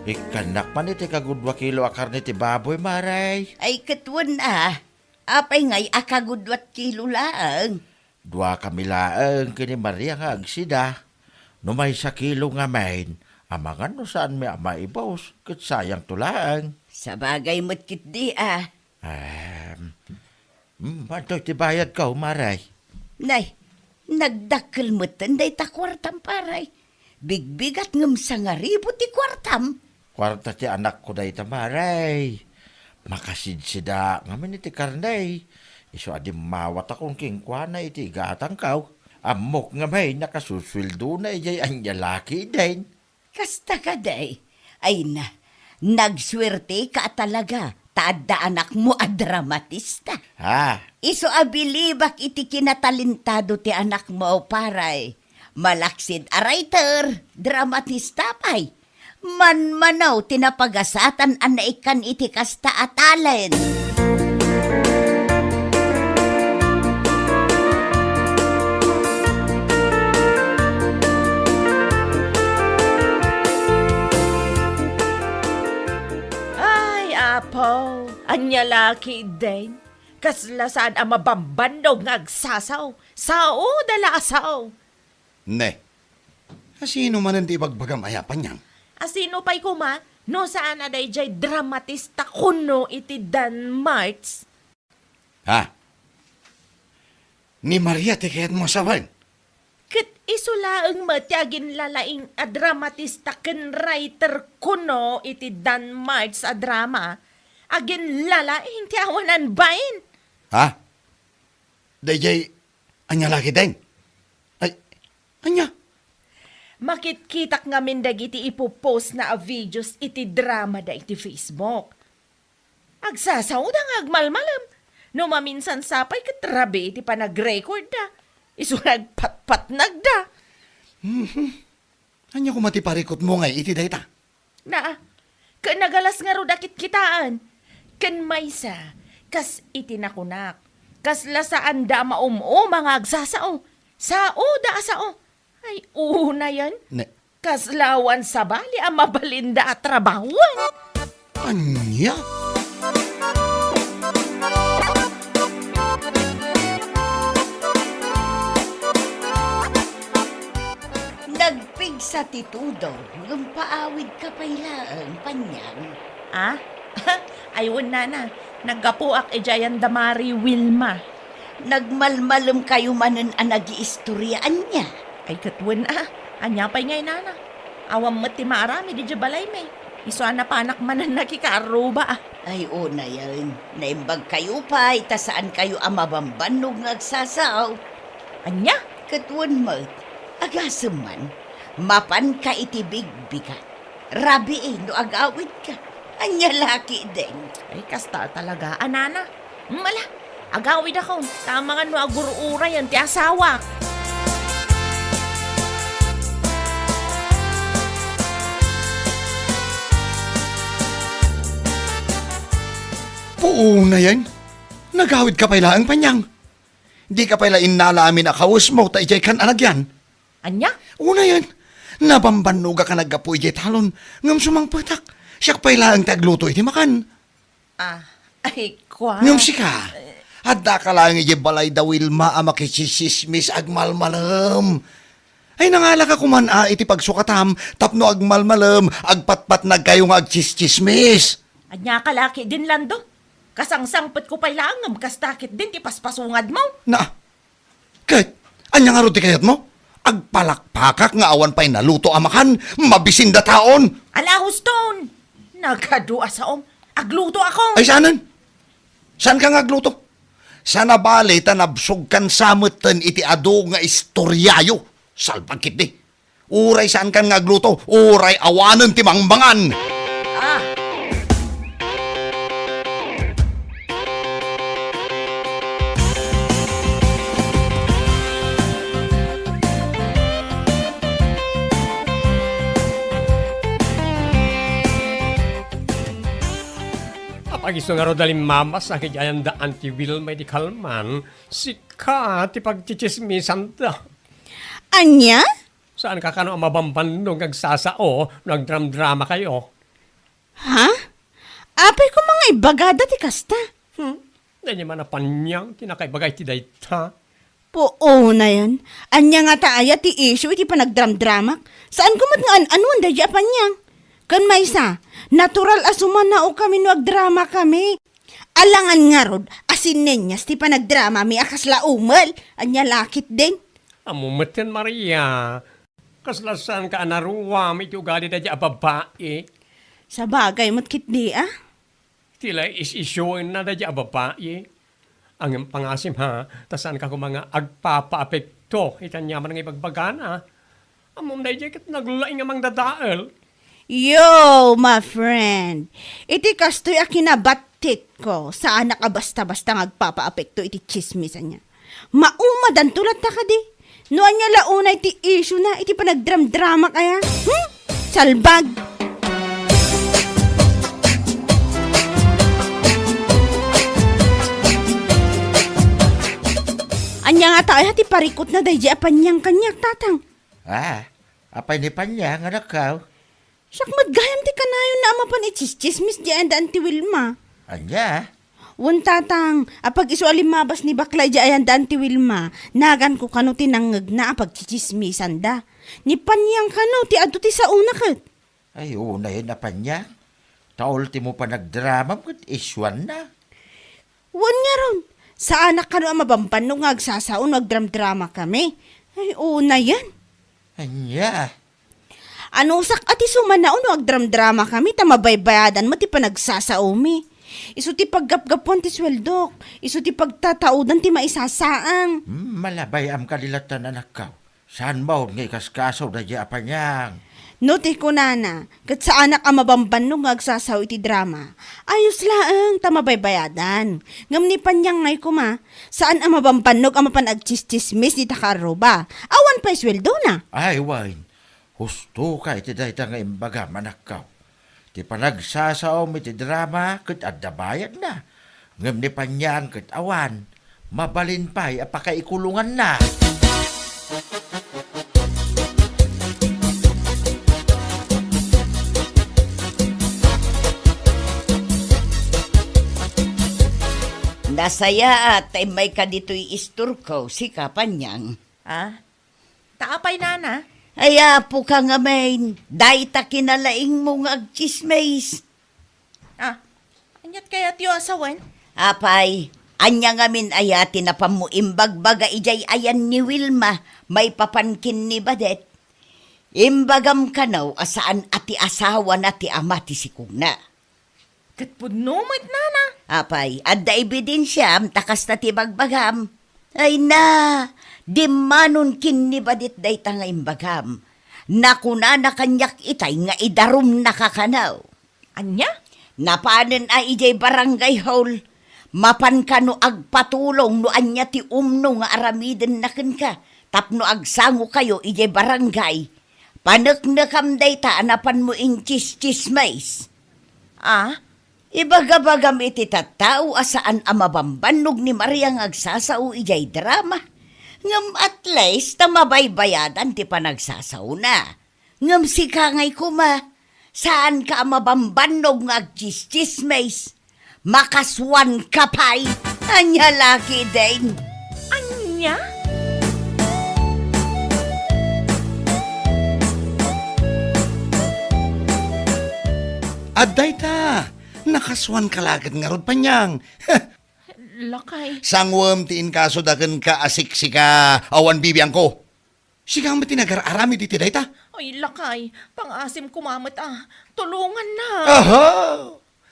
Ikanak man iti kagudwa kilo akar ni ti baboy, Maray. Ay katwan apay ngay akagudwat kilo laang. Dua kami laang kini Maria nga agsida. No may sa kilo nga main, amangan no saan may maibaws, kat sayang tulaan. Sa bagay mo't kit di Mantoy ti bayad ka, Maray. Nay, nagdakkel mo't day ta kwartam paray. Bigbigat ngam sa nga ribo ti kwartam. Kwarta ti anak ko day ta, Maray. Makasidsida ngamin iti karnay. Iso adi mawat akong kingkwana iti gatang kaw. Amok nga may nakasuswildo na ijay anya laki din. Kasta ka day. Ay na, nagswerte ka talaga. Taada anak mo a dramatista. Ha? Iso abilibak iti kinatalintado ti anak mo paray. Malaksid a writer, dramatista pay. Manmanaw tinapagasatan anaikan iti kasta atalen. Ay, apo, anya laki din. Kaslasaan ang mabambandog nga agsasaw. Sao dala asaw. Ne, sino man ang di bagbagam ayapan niyang? Asino pa'y kuma? No saan na jay dramatista kuno iti Danmarts. Ha? Ni Maria ti kayat mo sawan? Kat isulaang matyagin lalaing a dramatista ken writer kuno iti Danmarts a drama. Agin lalaing ti awanan bain. Ha? Dayjay, anya lagi din? Ay, anya? Makitkitak nga mindag iti ipopost na a videos iti drama da iti Facebook. Agsasaw da nga agmalmalam. No maminsan sapay katrabi iti panag-record da. Iso nagpatpat nagda. Anya ko matiparikot mo ngay iti dayta? Na, nagalas nga ro dakit kitaan. Kan maysa, kas iti nakunak. Kas lasaan da mga agsasaw. Sao da asao. Ay, una yan. Ne, Kaslawan sa bali ang mabalinda at trabahuan. anya? Nagpig sa titudo, ngum paawid ka pailaan, panyang. Ah? Ayun nana, naggapuak ejayan damari Wilma. Nagmalmalum kayo manen ang nag-iistoryaan niya. Ay katwen anya pa'y ngay nana. Awam mati maarami di jabalay may. Iso na panak manan nakikaruba Ay, na yan. Naimbag kayo pa, ita saan kayo ang mabambanog ng agsasaw. Anya? Katwan mo, agasam man, mapan ka itibig bigat. Rabi no agawid ka. Anya laki din. Ay kasta talaga, anana. Mala, agawid ako. Tama nga no agurura yan ti asawa. Oo na yan. Nagawid ka pala ang panyang. Di ka pala inalamin na kawas mo, ta ijay kan anagyan. Anya? Una yan. Nabambanuga ka naggapo ijay talon. Ngam sumang patak. Siya pala ang tagluto iti makan. Ay, kwa. Ngam sika. Hadda ka lang ijay balay da Wilma ang makisisismis agmalmalam. Ay nangala ka kuman iti pagsukatam. Tapno agmalmalam. Agpatpat nagkayo nga agchischismis. Anya kalaki din lando. Kasangsangpet ko pa'y langam, kastakit din, tipaspasungad mo. Na, kahit, anya nga ruti kayat mo? Agpalakpakak nga awan pa'y naluto amakan, mabisinda taon. Alahos ton! Nagkadua sa agluto ako. Ay, sanan? Saan ka nga agluto? Sana bali tanabsog kan samutan iti ado nga istoryayo. Salpagkit di. Uray saan kan nga agluto, uray awanan ti mangbangan. Pagiso nga ro dalim mamas na kajayan da Auntie Wilma di kalman, sika ti pagchichismisan da. Anya? Saan ka kano ang mabambanong nagsasao, nagdram-drama kayo? Ha? Apay ko mga ibagada ti kasta. Dahil man na panyang, tinakaibagay ti dayta. Oo na yan. Anya nga taaya ti issue iti panagdram-dramak. Saan kumat nga anuan da japan niyang? Kan maysa, natural asuman na o kami no agdrama kami. Alangan nga rod, asin nenyas ti panagdrama mi akasla umal. Anya lakit din. Amumatin Maria, kaslasan ka anaruwa, may tugali da dya babae. Sa bagay mo't kit di Tila is-isyoin na da dya babae. Ang pangasim ha, tasan ka kung mga agpapa-apekto, itanyaman ng ibagbagana. Amom na dya kat naglulaing amang dadaal. Yo, my friend. Iti kastoy a kinabatit ko saan nakabasta-basta ngagpapa-apekto iti chismisan niya. Maumadan tulat ta ka di. Noan niya launay iti issue na iti panagdram-drama kaya. Salbag. Anya nga tayo hati parikot na dahi apanyang kanyak tatang. Apay ni panyang anak ka? Siyak madgayam ti kanayon na amapan ichis-chismis di anda Auntie Wilma. Anya? Wan tatang, apag iso alimabas ni baklay di anda Auntie Wilma, nagan ko kano tinangag na apag chichismisan da. Ni panyang kano ti adu ti sa una kat. Ay, una yun na panyang. Taulti mo pa nagdrama mo, iswan na. Wan nga ron, sa anak kano ang mabampan nung agsasaon magdram-drama kami. Ay, una yan. Anya? Ano sak ati sumanaon no agdram-drama kami tamabaybayadan mo ti panagsasaomi. Isu ti paggapgapon ti sweldok. Isu ti pagtataudan ti maisasaang. Malabay am kalilatan anak ka. Saan mo ngay kaskasaw na dya apanyang? No ti kunana, kat sa anak ang mabamban nung agsasaw iti drama. Ayos laang tamabaybayadan. Ngam ni panyang ngay kuma, saan ang mabambanog ang mapanagchis-chismis di takaroba. Awan pa sweldo na. Ay, wine. Husto ka iti dayta nga imbaga manakaw. Ti panagsasaw mi ti drama ket adda bayad na. Ngem ni panyang ket awan. Mabalin pa'y apakaikulungan na. Nasaya at ay may ka dito'y isturko, si kapanyang. Taapay nana. Ay, apo ka nga main, dahi ta kinalaing mo nga agchismays. Anyat kaya tiyo asawan? Apay, anya ngamin aya tinapam mo imbagbaga ijay ayan ni Wilma, may papankin ni Badet. Imbagam kanaw asaan ati asawa na ti ama ti sikugna. Katpudnumat nana. Apay, adda ebidensya takas na ti bagbagam. Ay na, di manon kin ni Badet day nga imbagam. Nakuna na kanyak itay nga idarum nakakanaw. Anya? Napanan ay ijay barangay hall. Mapan ka no agpatulong no anya ti umno nga aramiden na ka. Tapno agsango kayo ijay barangay. Panaknakam day ta anapan mo in chis-chismays. Ah? Ibagabagam iti tattao asaan amabambanog ni Maria nga agsasao ijay drama. Ngam at least tamabaybayadan ti panagsasaw na. Ngam si kangay kuma. Saan ka mabambanog nga agchis-chismays? Makaswan ka pa'y. Anya laki din. Anya? Aday ta, nakaswan kalagad nga rod panyang. Lakay. Sangwam tiin kaso dagan ka asik si ka awan bibiyang ko. Sigang matinagar-arami di tiday ta. Ay, lakay. Pangasim kumamat ah. Tulungan na. Aha!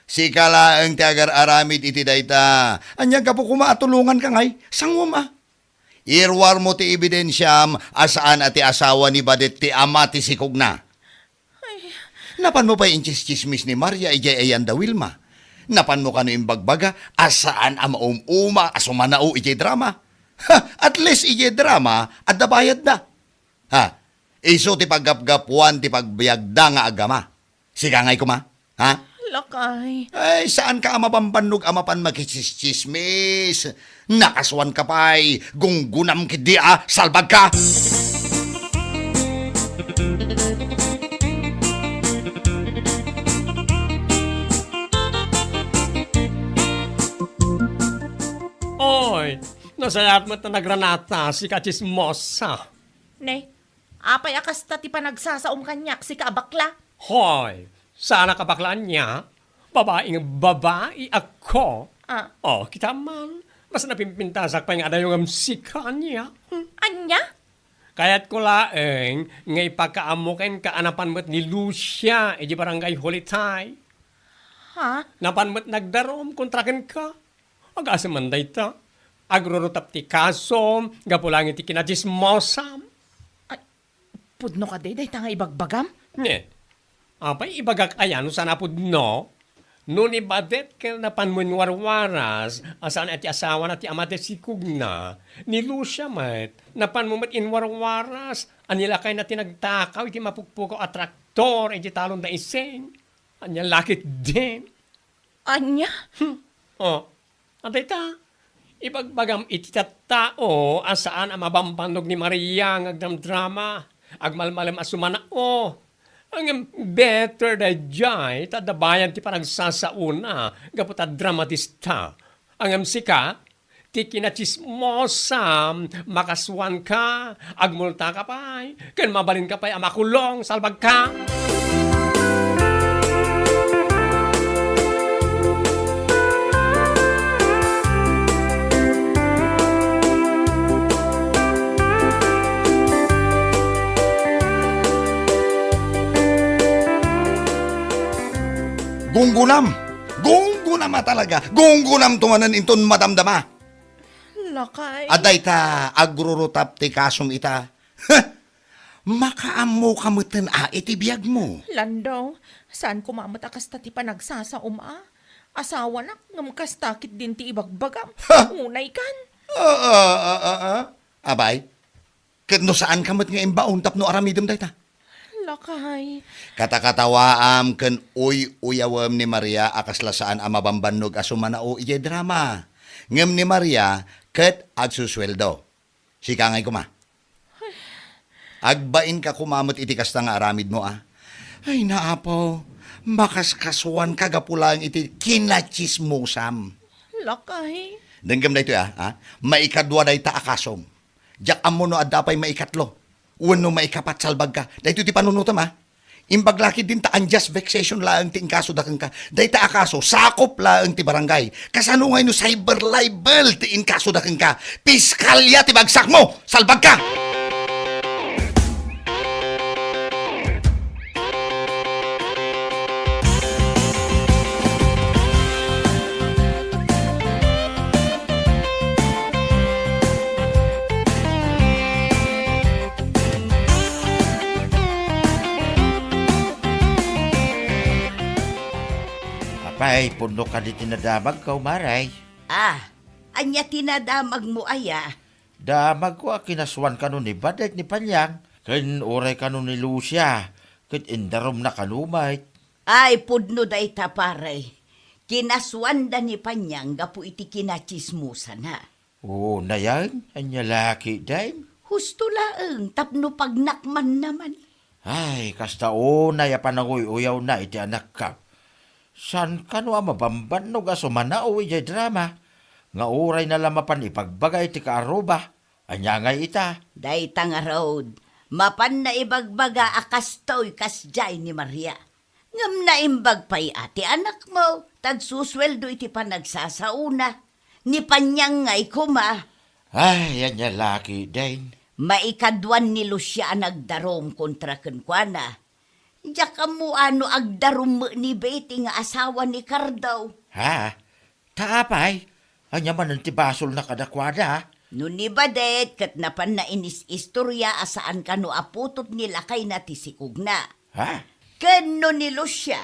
Si kalaang ti agar-aramid iti dayta. Anyang ka po kumaatulungan ka ngay, sangwam ah. Irwar mo ti ebidensyam asaan ati asawa ni Badet ti ama ti sikugna. Napan mo pa yung chismis ni Maria ijay ayanda Wilma. Napan mo ka no yung bagbaga asaan ama uma asumanao ijay drama. Ha, at least ijay drama at dabayad na. Ha, iso ti paggapgapuan ti pagbiagda nga agama. Siga ngay kuma, ha? Lakay. Ay, saan ka amabambanog amapan makichismis? Nakaswan ka pa'y, gunggunam kidi salbag ka! Oy, nasayat mo na nagranata si Kachismosa. Ne, apay akas ta ti panagsasaom kanyak si kaabakla. Hoy, sana kabaklaan niya, babaeng babae ako. Ah. Oh, kita man, mas napimpintasak pa yung adayong amsika niya. Anya? Kaya't ko laeng, ngay pagkaamukin kaanapan mo't ni Lucia, di barangay Holitay. Ha? Napan mo't nagdarom, kontrakin ka. Agasamanday ta. Agrurutap ti kaso, gapulangin ti kinachismosam. Pudno ka day ta nga ibagbagam? Ne, apay ibagak ayan, sana pudno. Nung ibadet ka na panmun warwaras, asan at asawa na ti amate si Kugna, ni Lucia mat, napan mo mat inwarwaras, anila kay na tinagtakaw, iti mapukpuko at traktor, iti talon na iseng, anya lakit din. Anya? Oh, atay ta, ibagbagam iti tao, asaan ang mabambanog ni Maria ng agdamdrama, agmalmalam asumana, ang better da jay, tadabayan ti panagsasauna, gaputa dramatista. Ang sika, ti kinachismosam, makaswan ka, agmulta ka pa'y, kan mabalin ka pa'y amakulong, salbag ka. Gunggunam! Gunggunam talaga! Gunggunam tumanan inton madamdama! Lakay. Aday ta, agrurutap ti kasom ita. Makaamo kamutan iti biyag mo. Landaw, saan kumamat akas ta ti panagsasaom Asawa na, ngamkas takit din ti ibagbagam. Unay kan. Abay, no saan kamot nga imbaon tapno aramidem day ta? Lakay. Katakatawaam ken uyawam ni Maria akaslasaan ang mabambanog asumanao ije drama. Ngem ni Maria ket agsusweldo. Sikangay kuma. Agbain ka kumamot iti kasta nga aramid mo Ay naapo, makaskaswan kagapulang iti kinachismosam. Lakay. Denggam da ito maikadwa da ita akasom. Jak amo no adda pay maikatlo. Uwan no maikapat salbag ka. Da ito ti panunutam Imbag laki din ta unjust vexation laang ti inkaso dakeng ka. Day ta akaso, sakop laang ti barangay. Kasano ngay no cyber libel ti inkaso dakeng ka. Piskalya ti bagsak mo, salbag ka! Apay, puno ka di tinadamag ka, umaray. Anya tinadamag mo aya. Damag ko kinaswan ka nun ni Badet ni Panyang. Ken oray ka nun ni Lucia. Ken indarom na kanumay. Ay, pudno day taparay. Kinaswanda ni Panyang gapu iti kinachismusa na. Oo, na yan. Anya laki, dime. Husto laeng, tapno pagnakman naman. Ay, kasta na ya pananguy-uyaw na iti anak ka. San ka no mabamban no gaso manao ijay drama? Nga oray na lamapan ipagbagay ti kaaruba. Anya nga ita. Day tanga road. Mapan na ibagbaga akastoy kasjay ni Maria. Ngam na imbag pa'y ati anak mo. Tagsusweldo iti panagsasauna. Ni Panyang ngay kuma. Ay, anya laki, din. Maikadwan ni Lucia nagdarom kontra kenkwana. Diya ka mo ano agdarom mo ni Betty nga asawa ni Cardaw. Ha? Taapay? Anya man ang tibasol na kadakwada. No ni Badet, kat napan na inis istorya asaan ka no aputot nila kay natisikog na. Ha? Kano ni Lucia,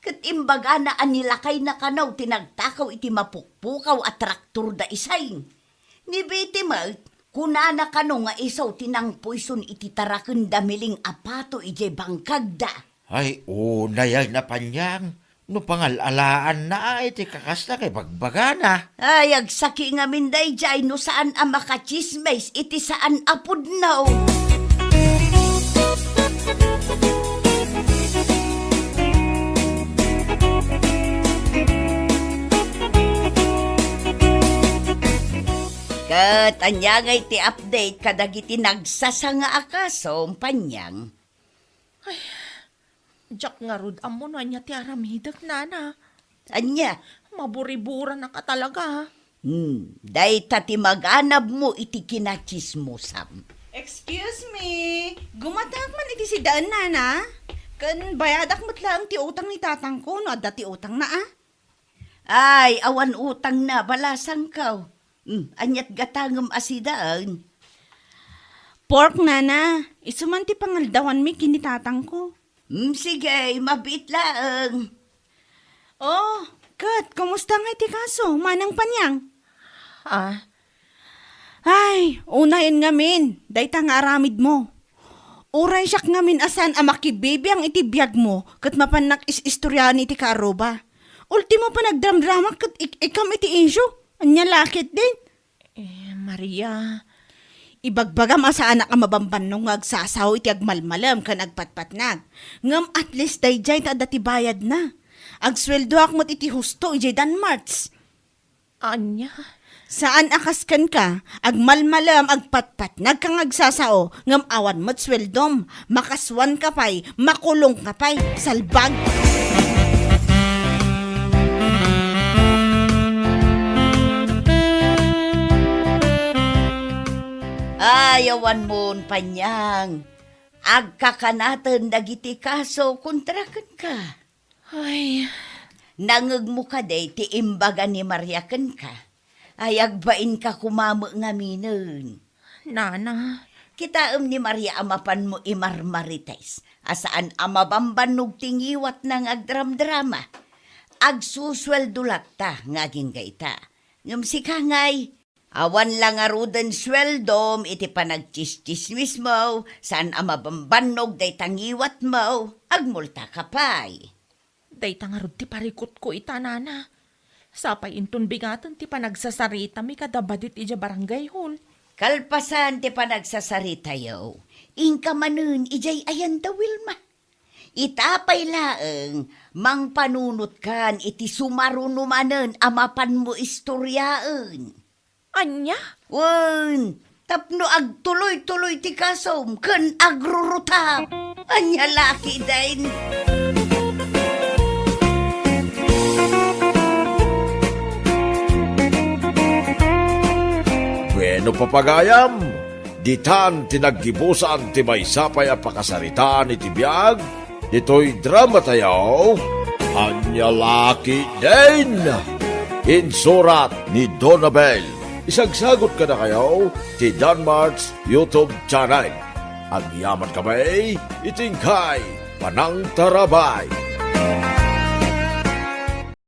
kat imbaga na anilakay na kanaw tinagtakaw iti mapukpukaw at traktor da isay. Ni Betty Malt, kunana kano nga isaw tinang poison iti taraken damiling apato ije bangkagda. Ay, nayay na Panyang. No pangalalaan na iti kakasta kay bagbagana. Ay, agsaki nga minday jay no saan ang makachismes iti saan apod now. Kat anya nga iti update kadagiti nagsasanga akaso Panyang. Jack nga rod, amo na niya ti aramidak, nana. Anya? Maburibura na ka talaga. Day tati maganab mo iti kinachismusam. Excuse me, gumatak man iti si daan, nana. Kan bayadak mo't lang ti utang ni tatang ko, no adda ti utang na Ay, awan utang na, balasang kaw. Anyat gatangam asidaan. Pork, nana. Isuman ti pangaldawan mi kini tatang ko. Sige, mabit lang. Oh, Kat, kumusta nga iti kaso? Manang Panyang? Ay, unayin ngamin. Dayta nga aramid mo. Uray siyak ngamin asan amakibibi ang iti biyag mo kat mapanak is-istoryahan iti karoba. Ultimo pa nagdram-drama kat ikam iti issue. Anya lakit din. Maria, Ibagbaga sa anak ang mabamban nung agsasaw iti agmalmalam ka nagpatpatnag. Ngam at least dayjay ta dati bayad na. Agsweldo akmat iti husto iti Danmarts. anya? Saan akaskan ka? Agmalmalam agpatpatnag kang agsasao. Ngam awan mat sweldom. Makaswan ka pa'y, makulong ka pa'y, salbag. Ayawan mon Panyang. Agkakanatan dagiti kaso kontraken ka. Ay, Nangeg mo ka day ti imbaga ni Maria ken ka. Ay agbain ka kumamo nga minen. nana. Kitaem ni Maria amapan mo imarmarites. Asaan amabambanog tingiwat ng agdram-drama. Agsusweldo lakta ngaging gaita. Ngam si kangay. Awan lang arudan sweldom iti panagchis-chismis mo, saan amabambanog day tangiwat mo, agmulta ka pa'y. Day tangarod ti parikot ko ita, nana. Sapay intun bigatan ti panagsasarita mi kadabadit ija barangay hon. Kalpasan ti panagsasarita yaw, ingka manun ijay ayan da Wilma. Itapay laeng, mang panunot kan iti sumarunumanen amapan mo istoryaan. Anya? Tapno agtuloy-tuloy ti kasom, ken agrurutap. Anya laki dain. Bueno papagayam, ditan tinaggibusan ti maysapay a pakasaritaan iti biag, dito'y drama tayaw, anya laki din. Insurat ni Donabel. Isagsagot ka na kayo ti Danmarks YouTube channel. Ang yaman kamay, itingkay, panang tarabay.